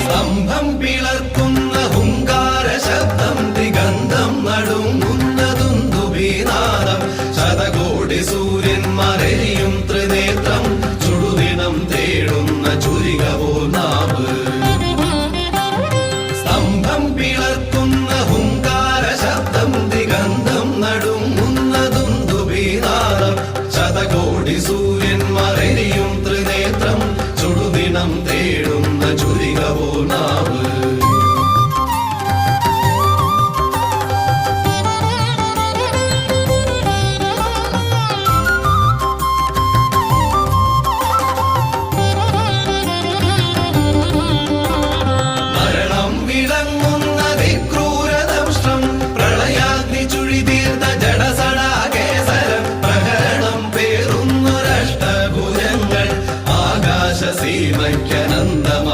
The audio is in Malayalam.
സ്തംഭം പിളർക്കുന്ന ഹുങ്കാര ശബ്ദം ദിഗന്ധം നടുങ്ങുന്ന ദുന്ദുഭീനാദം ശതകോടി സൂര്യന്മാരെയും ത്രിനേത്രം ചുടുദിനം തേടുന്ന ചുരികവോ നാവ് സ്തംഭം പിളർക്കുന്ന ഹുങ്കാര ശബ്ദം ദിഗന്ധം നടുങ്ങുന്ന ദുന്ദുഭീനാദം ശതകോടി സൂര്യന്മാരെയും ത്രിനേത്രം ചുടുദിനം തേടുന്ന ചുരികവോ നാവ് മരണം വിളങ്ങുന്ന